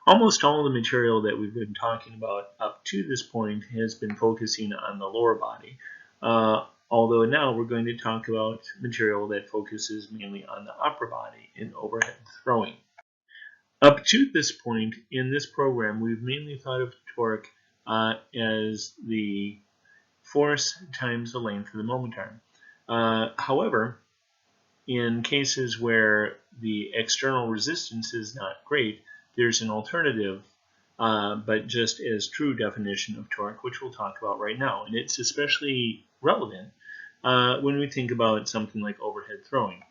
Almost all of the material that we've been talking about up to this point has been focusing on the lower body, although now we're going to talk about material that focuses mainly on the upper body in overhead throwing. Up to this point in this program, we've mainly thought of torque as the force times the length of the moment arm. However, in cases where the external resistance is not great, there's an alternative, but just as true definition of torque, which we'll talk about right now. And it's especially relevant when we think about something like overhead throwing,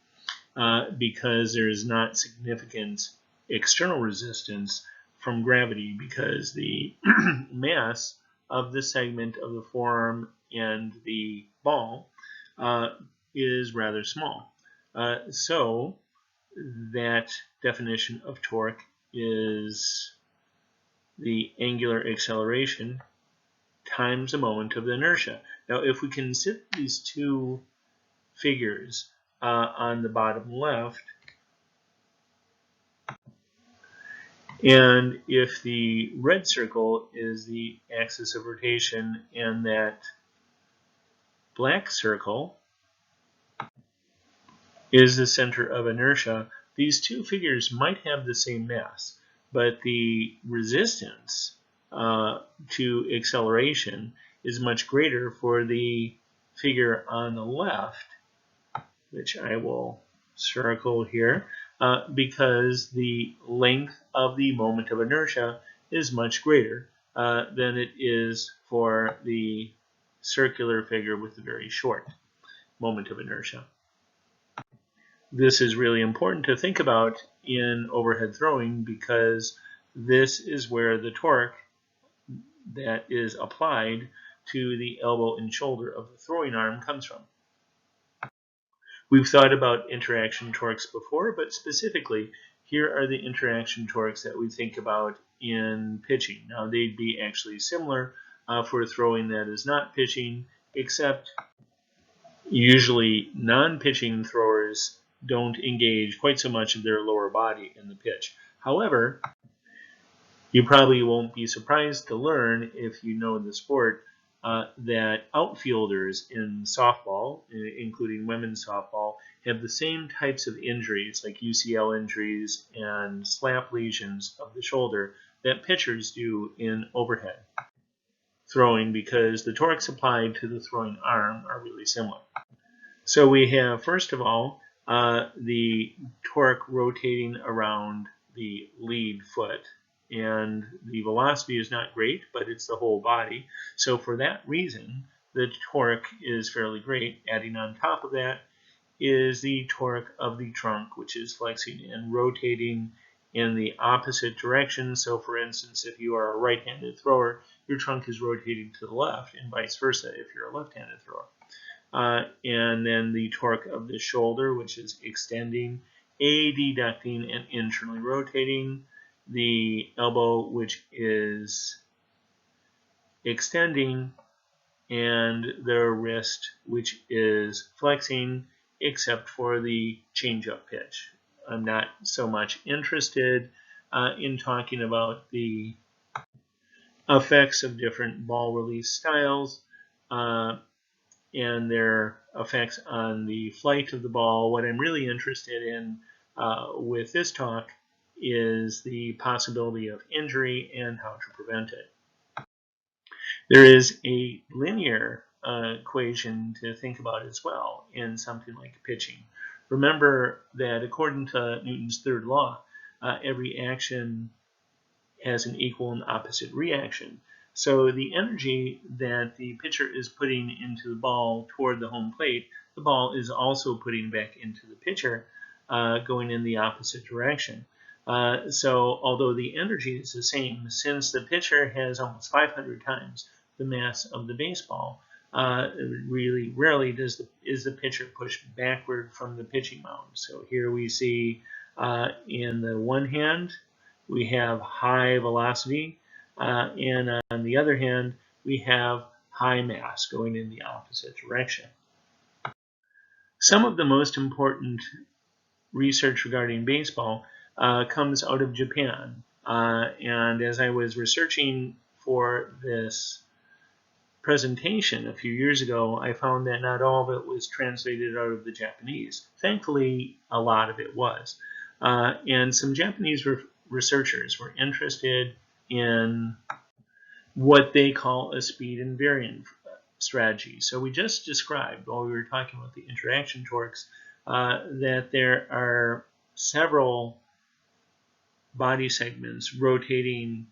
because there is not significant external resistance from gravity, because the mass of the segment of the forearm and the ball is rather small. So that definition of torque is the angular acceleration times the moment of the inertia. Now, if we consider these two figures on the bottom left, and if the red circle is the axis of rotation and that black circle is the center of inertia, these two figures might have the same mass, but the resistance to acceleration is much greater for the figure on the left, which I will circle here, because the length of the moment of inertia is much greater than it is for the circular figure with the very short moment of inertia. This is really important to think about in overhead throwing, because this is where the torque that is applied to the elbow and shoulder of the throwing arm comes from. We've thought about interaction torques before, but specifically, here are the interaction torques that we think about in pitching. Now, they'd be actually similar for throwing that is not pitching, except usually non-pitching throwers don't engage quite so much of their lower body in the pitch. However, you probably won't be surprised to learn, if you know the sport, that outfielders in softball, including women's softball, have the same types of injuries, like UCL injuries and slap lesions of the shoulder, that pitchers do in overhead throwing, because the torques applied to the throwing arm are really similar. So we have, first of all, the torque rotating around the lead foot, and the velocity is not great, but it's the whole body. So for that reason, the torque is fairly great. Adding on top of that is the torque of the trunk, which is flexing and rotating in the opposite direction. So for instance, if you are a right-handed thrower, your trunk is rotating to the left, and vice versa if you're a left-handed thrower. And then the torque of the shoulder, which is extending, adducting, and internally rotating. The elbow, which is extending, and the wrist, which is flexing, except for the change-up pitch. I'm not so much interested in talking about the effects of different ball release styles and their effects on the flight of the ball. What I'm really interested in with this talk is the possibility of injury and how to prevent it. There is a linear equation to think about as well in something like pitching. Remember that according to Newton's third law, every action has an equal and opposite reaction. So the energy that the pitcher is putting into the ball toward the home plate, the ball is also putting back into the pitcher, going in the opposite direction. So although the energy is the same, since the pitcher has almost 500 times the mass of the baseball, really rarely is the pitcher pushed backward from the pitching mound. So here we see in the one hand, we have high velocity, and on the other hand, we have high mass going in the opposite direction. Some of the most important research regarding baseball comes out of Japan. And as I was researching for this presentation a few years ago, I found that not all of it was translated out of the Japanese. Thankfully, a lot of it was. And some Japanese researchers were interested in what they call a speed invariant strategy. So we just described, while we were talking about the interaction torques, that there are several body segments rotating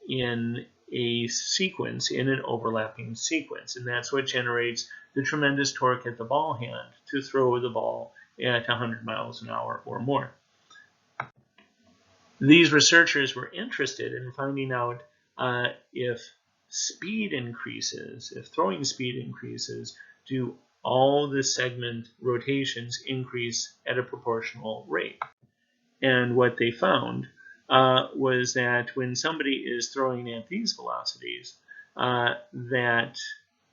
in a sequence, in an overlapping sequence, and that's what generates the tremendous torque at the ball hand to throw the ball at 100 miles an hour or more. These researchers were interested in finding out if speed increases, if throwing speed increases, do all the segment rotations increase at a proportional rate? And what they found was that when somebody is throwing at these velocities, that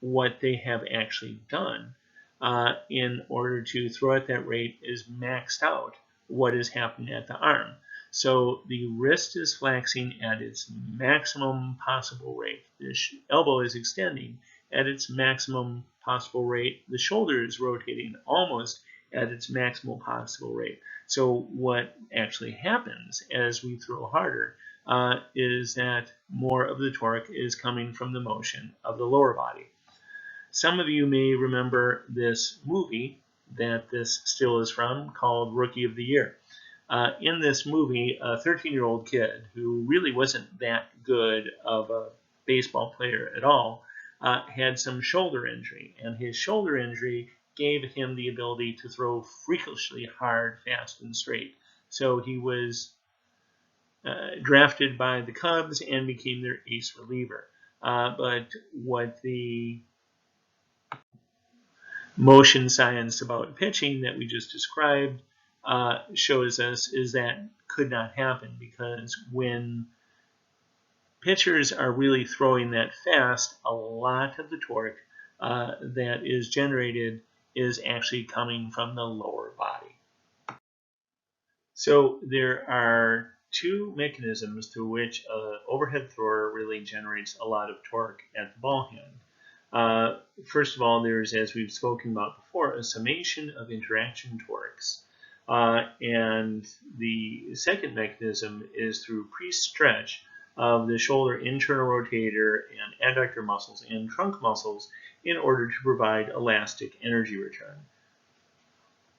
what they have actually done in order to throw at that rate is maxed out what is happening at the arm. So the wrist is flexing at its maximum possible rate. The elbow is extending at its maximum possible rate. The shoulder is rotating almost at its maximal possible rate. So what actually happens as we throw harder is that more of the torque is coming from the motion of the lower body. Some of you may remember this movie that this still is from, called Rookie of the Year. In this movie, a 13-year-old kid who really wasn't that good of a baseball player at all had some shoulder injury, and his shoulder injury gave him the ability to throw freakishly hard, fast, and straight. So he was drafted by the Cubs and became their ace reliever. But what the motion science about pitching that we just described shows us is that could not happen, because when pitchers are really throwing that fast, a lot of the torque that is generated is actually coming from the lower body. So there are two mechanisms through which an overhead thrower really generates a lot of torque at the ball hand. First of all, there's, as we've spoken about before, a summation of interaction torques. And the second mechanism is through pre-stretch of the shoulder internal rotator and adductor muscles and trunk muscles in order to provide elastic energy return.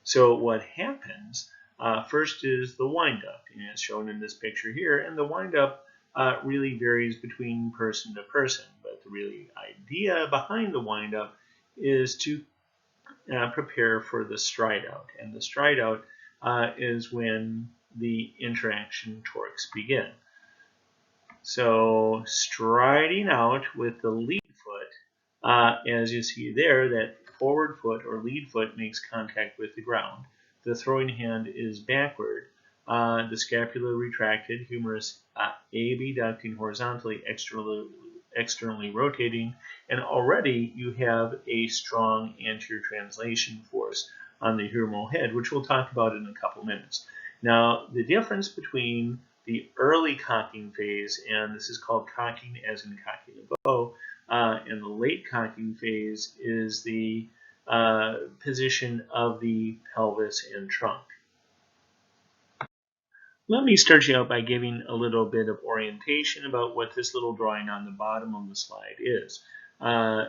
So what happens first is the windup, and it's shown in this picture here, and the windup really varies between person to person, but the really idea behind the windup is to prepare for the stride out, and the stride out is when the interaction torques begin. So striding out with the lead foot, as you see there, that forward foot or lead foot makes contact with the ground. The throwing hand is backward. The scapula retracted, humerus abducting horizontally, externally rotating, and already you have a strong anterior translation force on the humeral head, which we'll talk about in a couple minutes. Now, the difference between the early cocking phase, and this is called cocking as in cocking a bow, and the late cocking phase is the position of the pelvis and trunk. Let me start you out by giving a little bit of orientation about what this little drawing on the bottom of the slide is.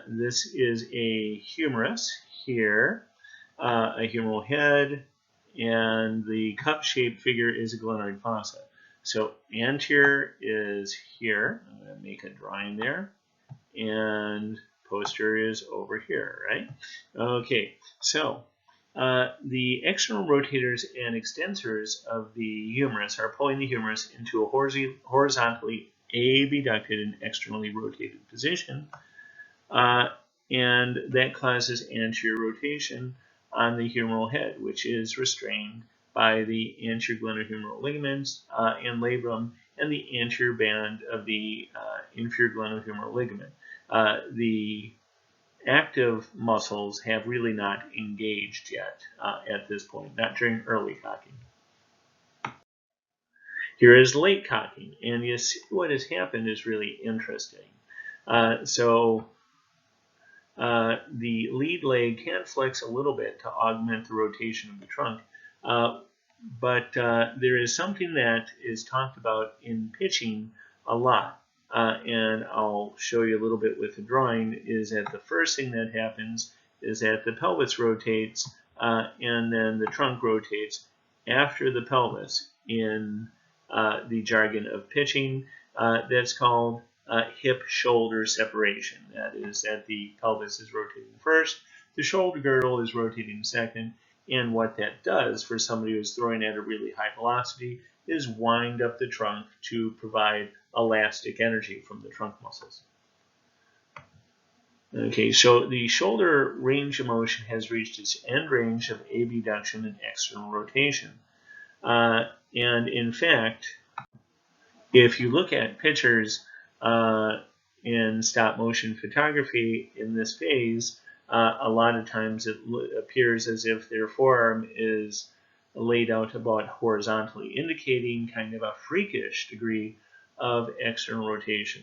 This is a humerus here, a humeral head, and the cup-shaped figure is a glenoid fossa. So anterior is here. I'm going to make a drawing there, and posterior is over here, right? Okay, so the external rotators and extensors of the humerus are pulling the humerus into a horizontally abducted and externally rotated position, and that causes anterior rotation on the humeral head, which is restrained by the anterior glenohumeral ligaments and labrum and the anterior band of the inferior glenohumeral ligament. The active muscles have really not engaged yet at this point, not during early cocking. Here is late cocking, and you see what has happened is really interesting. The lead leg can flex a little bit to augment the rotation of the trunk, but there is something that is talked about in pitching a lot, and I'll show you a little bit with the drawing, is that the first thing that happens is that the pelvis rotates and then the trunk rotates after the pelvis in the jargon of pitching. That's called hip-shoulder separation. That is that the pelvis is rotating first, the shoulder girdle is rotating second, and what that does for somebody who's throwing at a really high velocity is wind up the trunk to provide elastic energy from the trunk muscles. Okay, so the shoulder range of motion has reached its end range of abduction and external rotation. And in fact, if you look at pictures in stop motion photography in this phase, a lot of times it appears as if their forearm is laid out about horizontally, indicating kind of a freakish degree of external rotation.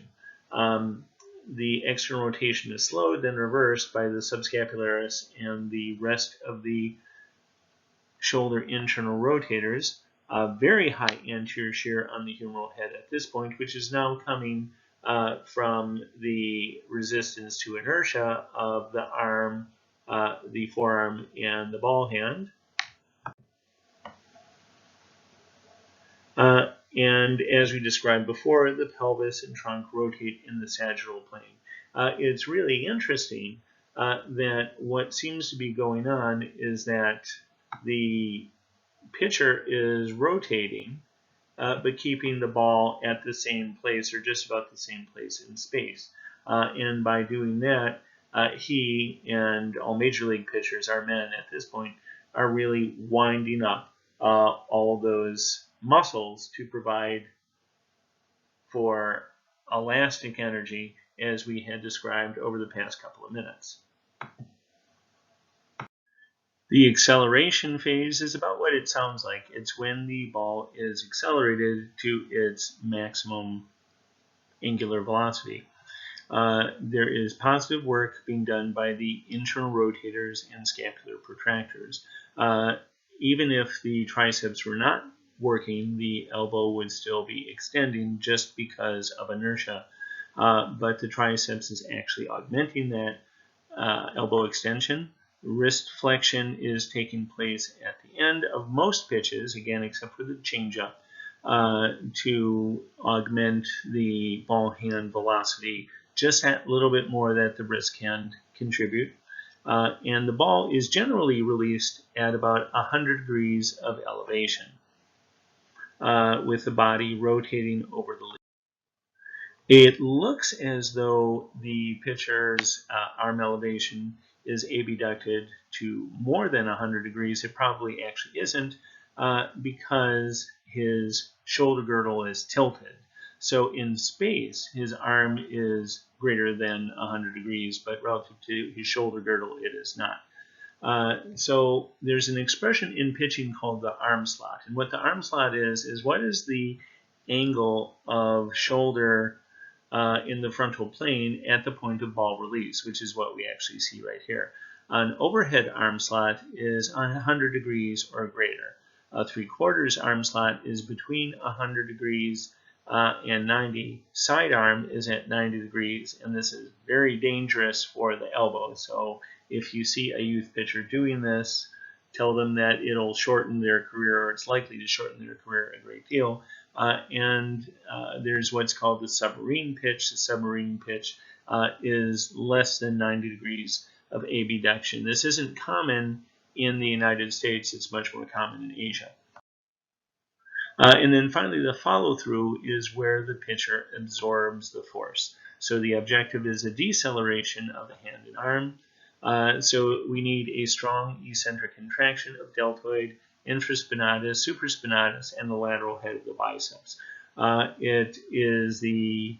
The external rotation is slowed, then reversed by the subscapularis and the rest of the shoulder internal rotators. Very high anterior shear on the humeral head at this point, which is now coming from the resistance to inertia of the arm, the forearm, and the ball hand. And as we described before, the pelvis and trunk rotate in the sagittal plane. It's really interesting that what seems to be going on is that the pitcher is rotating, but keeping the ball at the same place or just about the same place in space. And by doing that, he and all major league pitchers, our men at this point, are really winding up all those muscles to provide for elastic energy as we had described over the past couple of minutes. The acceleration phase is about what it sounds like. It's when the ball is accelerated to its maximum angular velocity. There is positive work being done by the internal rotators and scapular protractors. Even if the triceps were not working, the elbow would still be extending just because of inertia. But the triceps is actually augmenting that elbow extension. Wrist flexion is taking place at the end of most pitches, again, except for the changeup, to augment the ball hand velocity just that little bit more that the wrist can contribute. And the ball is generally released at about 100 degrees of elevation, with the body rotating over the lead. It looks as though the pitcher's arm elevation is abducted to more than 100 degrees. It probably actually isn't because his shoulder girdle is tilted. So in space, his arm is greater than 100 degrees, but relative to his shoulder girdle, it is not. So there's an expression in pitching called the arm slot. And what the arm slot is what is the angle of shoulder in the frontal plane at the point of ball release, which is what we actually see right here. An overhead arm slot is 100 degrees or greater. A 3/4 arm slot is between 100 degrees and 90. Side arm is at 90 degrees, and this is very dangerous for the elbow. So if you see a youth pitcher doing this, tell them that it'll shorten their career, or it's likely to shorten their career a great deal. There's what's called the submarine pitch. The submarine pitch is less than 90 degrees of abduction. This isn't common in the United States. It's much more common in Asia. And then finally, the follow-through is where the pitcher absorbs the force. So the objective is a deceleration of the hand and arm. So we need a strong eccentric contraction of deltoid, infraspinatus, supraspinatus, and the lateral head of the biceps. It is the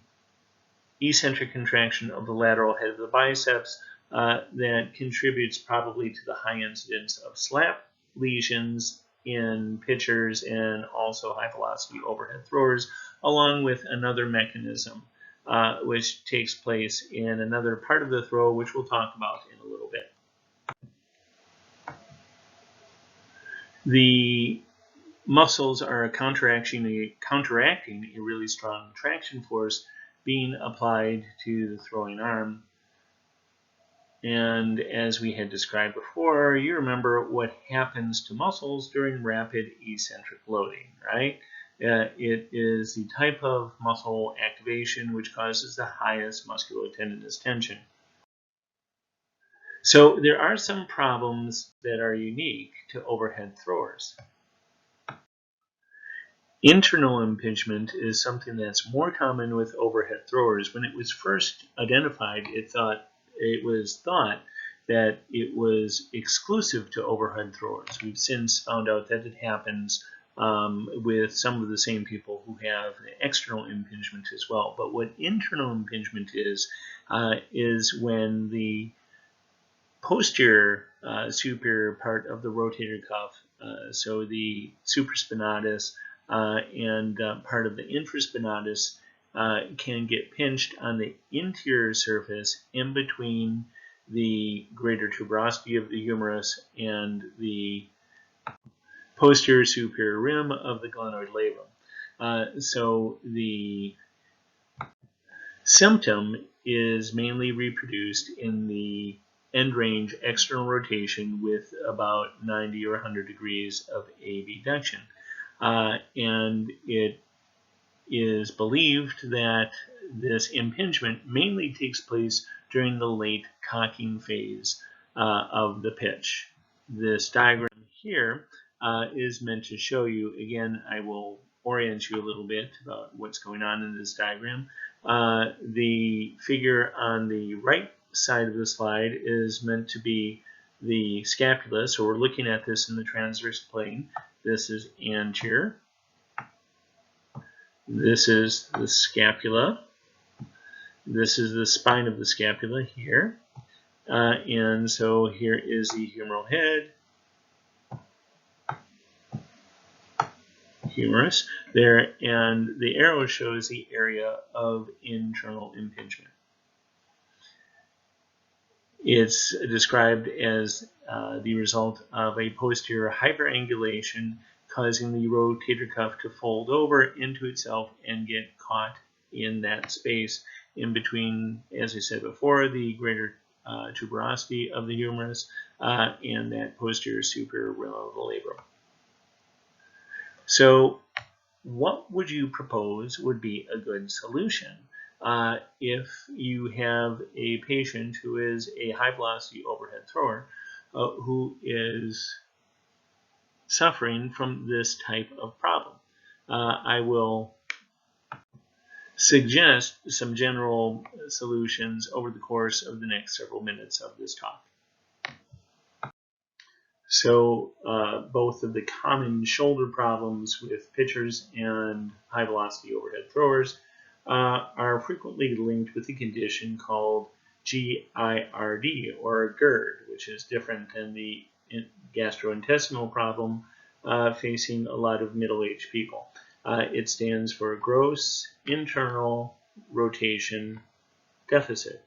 eccentric contraction of the lateral head of the biceps that contributes probably to the high incidence of SLAP lesions in pitchers and also high velocity overhead throwers, along with another mechanism which takes place in another part of the throw, which we'll talk about in a little bit. The muscles are counteracting a really strong traction force being applied to the throwing arm. And as we had described before, you remember what happens to muscles during rapid eccentric loading, right? It is the type of muscle activation which causes the highest musculotendinous tension. So there are some problems that are unique to overhead throwers. Internal impingement is something that's more common with overhead throwers. When it was first identified, it was thought that it was exclusive to overhead throwers. We've since found out that it happens with some of the same people who have external impingement as well. But what internal impingement is when the posterior superior part of the rotator cuff, so the supraspinatus and part of the infraspinatus, can get pinched on the interior surface in between the greater tuberosity of the humerus and the posterior superior rim of the glenoid labrum. So the symptom is mainly reproduced in the end range external rotation with about 90 or 100 degrees of abduction. And it is believed that this impingement mainly takes place during the late cocking phase of the pitch. This diagram here is meant to show you, again, I will orient you a little bit about what's going on in this diagram. The figure on the right side of the slide is meant to be the scapula, so we're looking at this in the transverse plane. This is anterior. This is the scapula. This is the spine of the scapula here. And so here is the humeral head, humerus there, and the arrow shows the area of internal impingement. It's described as the result of a posterior hyperangulation causing the rotator cuff to fold over into itself and get caught in that space in between, as I said before, the greater tuberosity of the humerus and that posterior superior rim of the labrum. So what would you propose would be a good solution if you have a patient who is a high velocity overhead thrower who is suffering from this type of problem? I will suggest some general solutions over the course of the next several minutes of this talk. So both of the common shoulder problems with pitchers and high velocity overhead throwers are frequently linked with a condition called GIRD, or GERD, which is different than the gastrointestinal problem facing a lot of middle-aged people. It stands for gross internal rotation deficit,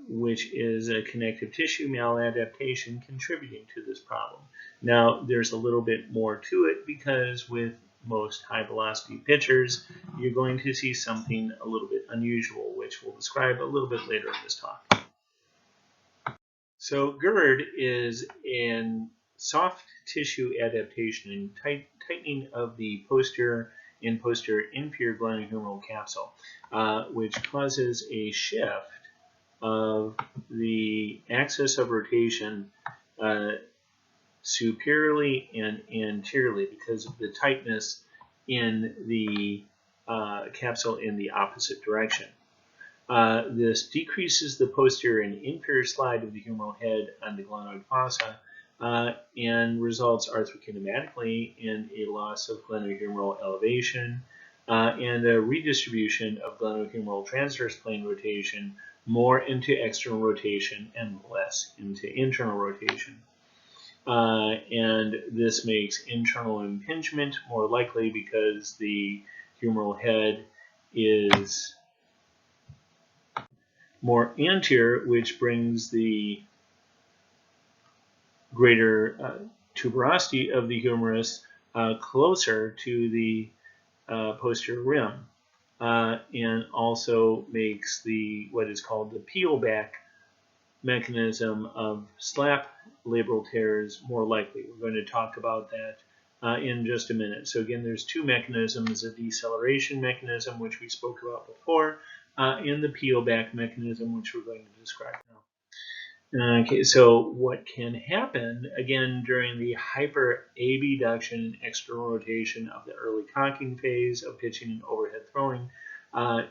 which is a connective tissue maladaptation contributing to this problem. Now, there's a little bit more to it because with most high velocity pitchers, you're going to see something a little bit unusual, which we'll describe a little bit later in this talk. So GERD is a soft tissue adaptation and tightening of the posterior and posterior inferior glenohumeral capsule, which causes a shift of the axis of rotation superiorly and anteriorly because of the tightness in the capsule in the opposite direction. This decreases the posterior and inferior slide of the humeral head on the glenoid fossa and results arthrokinematically in a loss of glenohumeral elevation and a redistribution of glenohumeral transverse plane rotation more into external rotation and less into internal rotation. and this makes internal impingement more likely because the humeral head is more anterior, which brings the greater tuberosity of the humerus closer to the posterior rim, and also makes the what is called the peel back mechanism of slap labral tears more likely. We're going to talk about that in just a minute. So again, there's two mechanisms: a deceleration mechanism, which we spoke about before, and the peel back mechanism, which we're going to describe now. Okay, so what can happen, again, during the hyperabduction and external rotation of the early cocking phase of pitching and overhead throwing,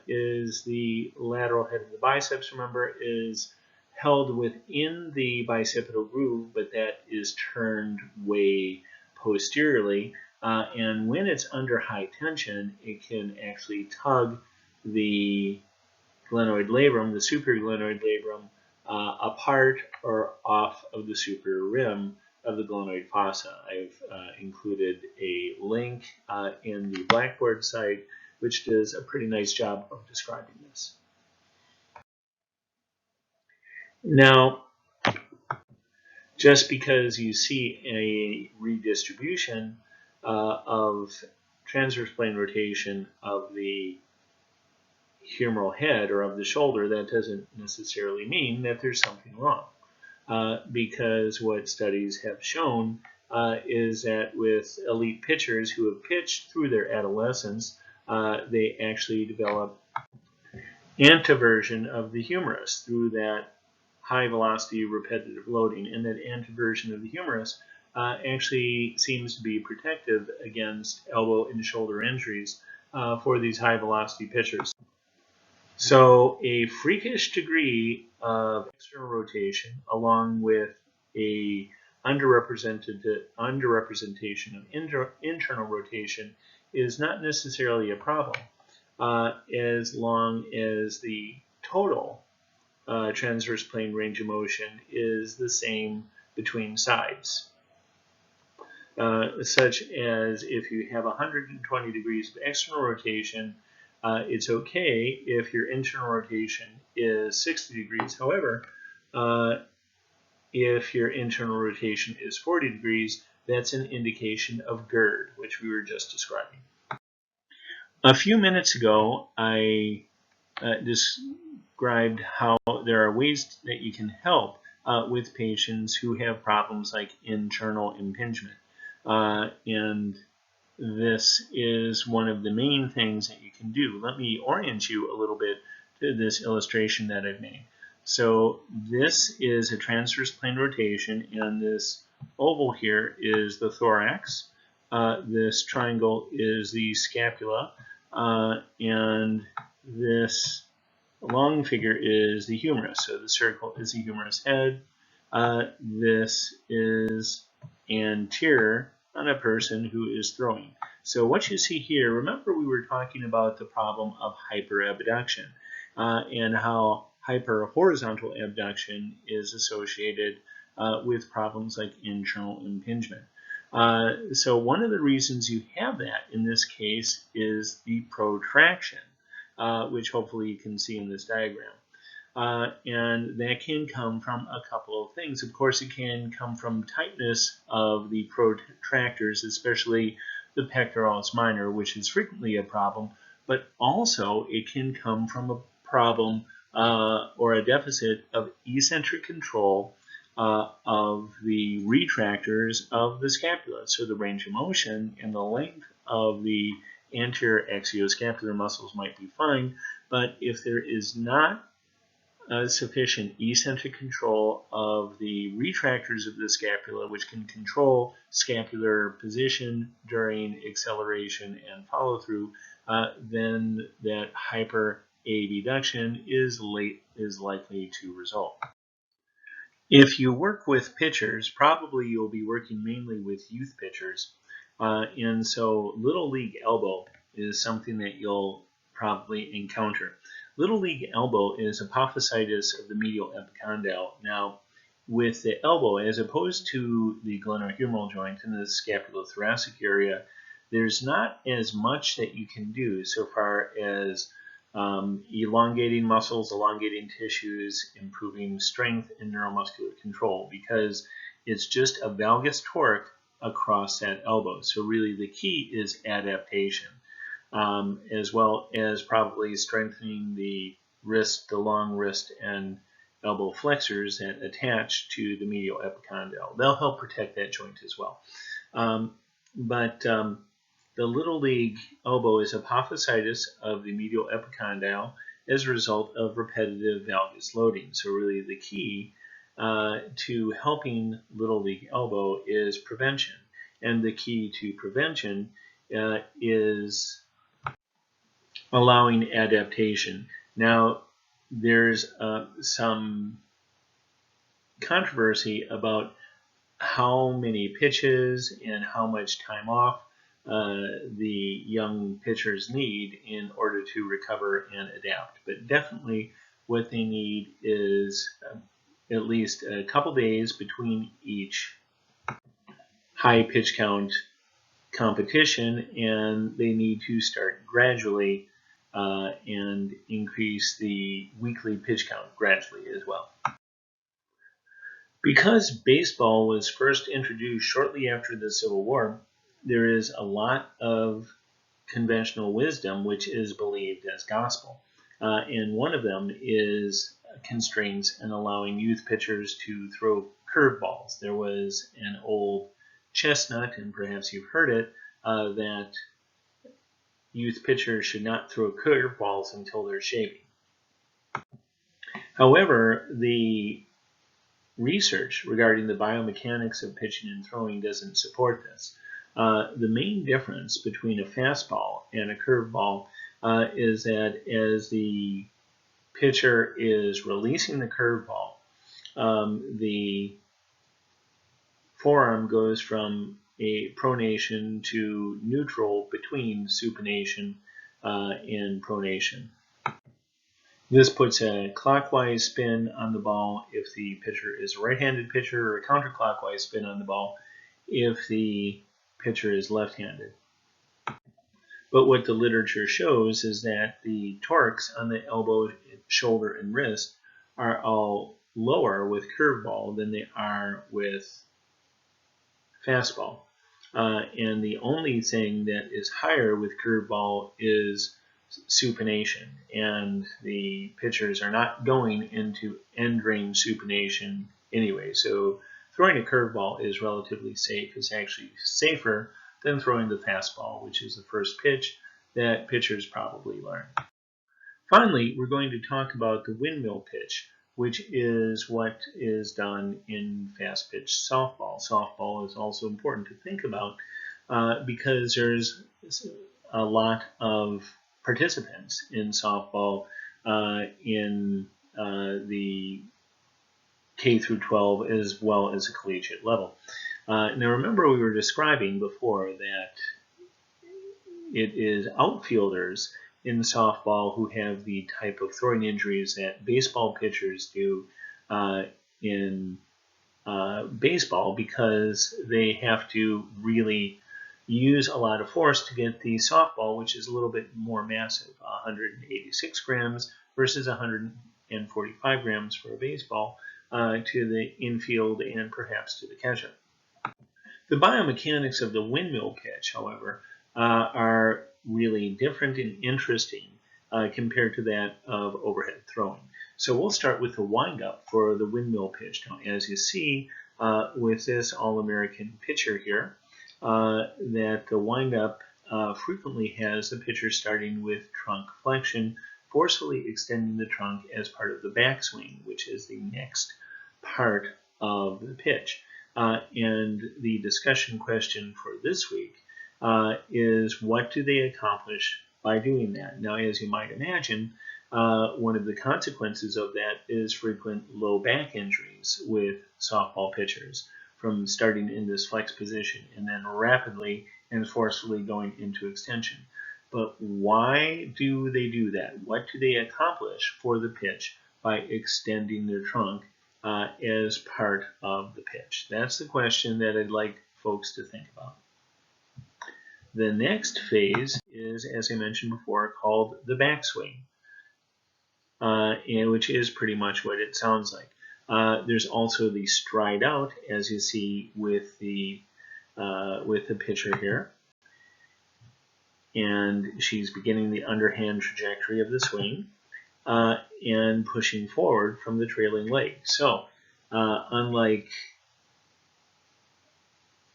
is the lateral head of the biceps, remember, is held within the bicipital groove, but that is turned way posteriorly. And when it's under high tension, it can actually tug the glenoid labrum, the superior glenoid labrum, apart or off of the superior rim of the glenoid fossa. I've included a link in the Blackboard site, which does a pretty nice job of describing this. Now, just because you see a redistribution of transverse plane rotation of the humeral head or of the shoulder, that doesn't necessarily mean that there's something wrong. Because what studies have shown is that with elite pitchers who have pitched through their adolescence, they actually develop anteversion of the humerus through that high velocity repetitive loading, and that anteversion of the humerus actually seems to be protective against elbow and shoulder injuries for these high velocity pitchers. So a freakish degree of external rotation along with a underrepresentation of internal rotation is not necessarily a problem as long as the total transverse plane range of motion is the same between sides. Such as if you have 120 degrees of external rotation, it's okay if your internal rotation is 60 degrees. However, if your internal rotation is 40 degrees, that's an indication of GERD, which we were just describing. A few minutes ago, I described how there are ways that you can help with patients who have problems like internal impingement. And this is one of the main things that you can do. Let me orient you a little bit to this illustration that I've made. So this is a transverse plane rotation, and this oval here is the thorax. This triangle is the scapula, and this long figure is the humerus. So the circle is the humerus head. This is anterior on a person who is throwing. So what you see here, remember we were talking about the problem of hyperabduction and how hyperhorizontal abduction is associated with problems like internal impingement. So one of the reasons you have that in this case is the protraction, which hopefully you can see in this diagram. And that can come from a couple of things. Of course, it can come from tightness of the protractors, especially the pectoralis minor, which is frequently a problem, but also it can come from a problem or a deficit of eccentric control of the retractors of the scapula. So the range of motion and the length of the anterior axioscapular muscles might be fine, but if there is not sufficient eccentric control of the retractors of the scapula, which can control scapular position during acceleration and follow-through, then that hyperabduction is likely to result. If you work with pitchers, probably you'll be working mainly with youth pitchers, and so little league elbow is something that you'll probably encounter. Little league elbow is apophysitis of the medial epicondyle. Now, with the elbow, as opposed to the glenohumeral joint in the scapulothoracic area, there's not as much that you can do so far as elongating muscles, elongating tissues, improving strength and neuromuscular control, because it's just a valgus torque across that elbow. So really the key is adaptation, as well as probably strengthening the wrist, the long wrist and elbow flexors that attach to the medial epicondyle. They'll help protect that joint as well. But the little league elbow is apophysitis of the medial epicondyle as a result of repetitive valgus loading. So really the key to helping little league elbow is prevention. And the key to prevention is allowing adaptation. Now, there's some controversy about how many pitches and how much time off the young pitchers need in order to recover and adapt. But definitely what they need is at least a couple days between each high pitch count competition, and they need to start gradually and increase the weekly pitch count gradually as well. Because baseball was first introduced shortly after the Civil War, there is a lot of conventional wisdom which is believed as gospel. And one of them is constraints in allowing youth pitchers to throw curveballs. There was an old chestnut, and perhaps you've heard it, that youth pitchers should not throw curveballs until they're shaving. However, the research regarding the biomechanics of pitching and throwing doesn't support this. The main difference between a fastball and a curveball is that as the pitcher is releasing the curveball, the forearm goes from a pronation to neutral between supination and pronation. This puts a clockwise spin on the ball if the pitcher is a right-handed pitcher, or a counterclockwise spin on the ball if the pitcher is left-handed. But what the literature shows is that the torques on the elbow, shoulder, and wrist are all lower with curveball than they are with fastball. And the only thing that is higher with curveball is supination, and the pitchers are not going into end range supination anyway. So throwing a curveball is relatively safe. It's actually safer than throwing the fastball, which is the first pitch that pitchers probably learn. Finally, we're going to talk about the windmill pitch, which is what is done in fast pitch softball. Softball is also important to think about because there's a lot of participants in softball in the K through 12 as well as a collegiate level. Now remember, we were describing before that it is outfielders in softball who have the type of throwing injuries that baseball pitchers do in baseball, because they have to really use a lot of force to get the softball, which is a little bit more massive, 186 grams versus 145 grams for a baseball, to the infield and perhaps to the catcher. The biomechanics of the windmill pitch, however, are really different and interesting compared to that of overhead throwing. So we'll start with the windup for the windmill pitch. Now, as you see with this All-American pitcher here, that the windup frequently has the pitcher starting with trunk flexion, forcefully extending the trunk as part of the backswing, which is the next part of the pitch. And the discussion question for this week is, what do they accomplish by doing that? Now, as you might imagine, one of the consequences of that is frequent low back injuries with softball pitchers, from starting in this flex position and then rapidly and forcefully going into extension. But why do they do that? What do they accomplish for the pitch by extending their trunk as part of the pitch? That's the question that I'd like folks to think about. The next phase is, as I mentioned before, called the backswing, which is pretty much what it sounds like. There's also the stride out, as you see with the pitcher here, and she's beginning the underhand trajectory of the swing and pushing forward from the trailing leg. So, unlike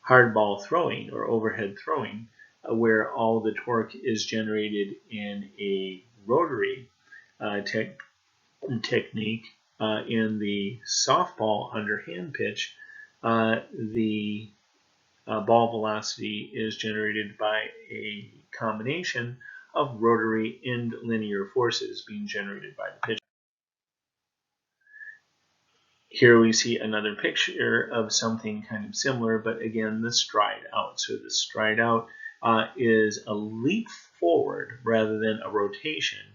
hardball throwing or overhead throwing, where all the torque is generated in a rotary technique, in the softball underhand pitch, the ball velocity is generated by a combination of rotary and linear forces being generated by the pitcher. Here we see another picture of something kind of similar, but again, the stride out. So the stride out is a leap forward rather than a rotation,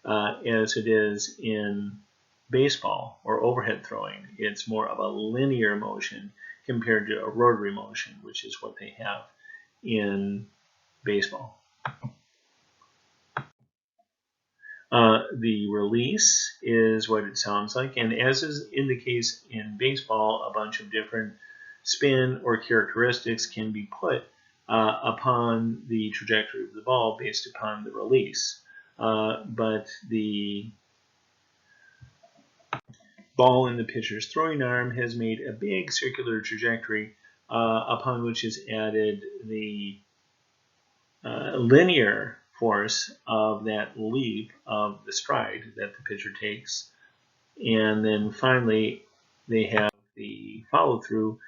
as it is in baseball or overhead throwing. It's more of a linear motion compared to a rotary motion, which is what they have in baseball. The release is what it sounds like, and as is in the case in baseball, a bunch of different spin or characteristics can be put upon the trajectory of the ball based upon the release. But the ball in the pitcher's throwing arm has made a big circular trajectory upon which is added the linear force of that leap of the stride that the pitcher takes. And then finally, they have the follow-through,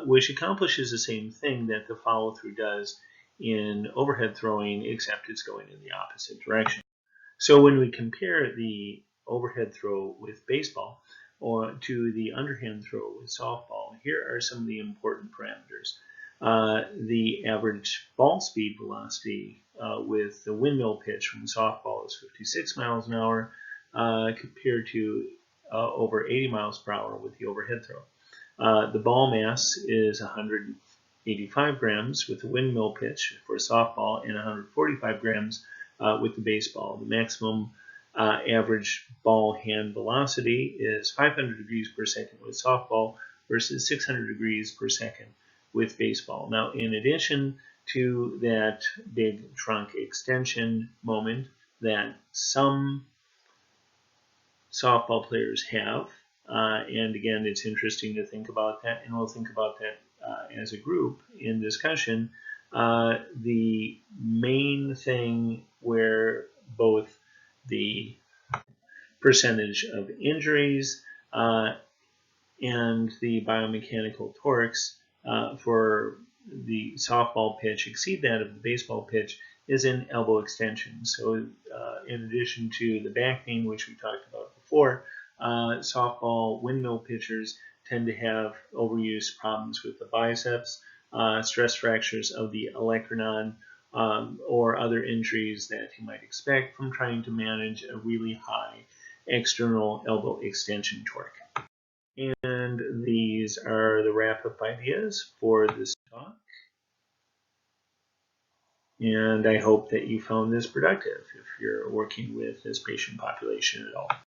which accomplishes the same thing that the follow-through does in overhead throwing, except it's going in the opposite direction. So when we compare the overhead throw with baseball or to the underhand throw with softball, here are some of the important parameters. The average ball speed velocity with the windmill pitch from softball is 56 miles an hour compared to over 80 miles per hour with the overhead throw. The ball mass is 185 grams with the windmill pitch for softball and 145 grams with the baseball. The maximum average ball hand velocity is 500 degrees per second with softball versus 600 degrees per second with baseball. Now, in addition to that big trunk extension moment that some softball players have, and again, it's interesting to think about that, and we'll think about that as a group in discussion. The main thing where both the percentage of injuries and the biomechanical torques for the softball pitch exceed that of the baseball pitch is in elbow extension. So in addition to the back pain, which we talked about before, softball windmill pitchers tend to have overuse problems with the biceps, stress fractures of the olecranon, or other injuries that you might expect from trying to manage a really high external elbow extension torque. And these are the wrap-up ideas for this talk. And I hope that you found this productive if you're working with this patient population at all.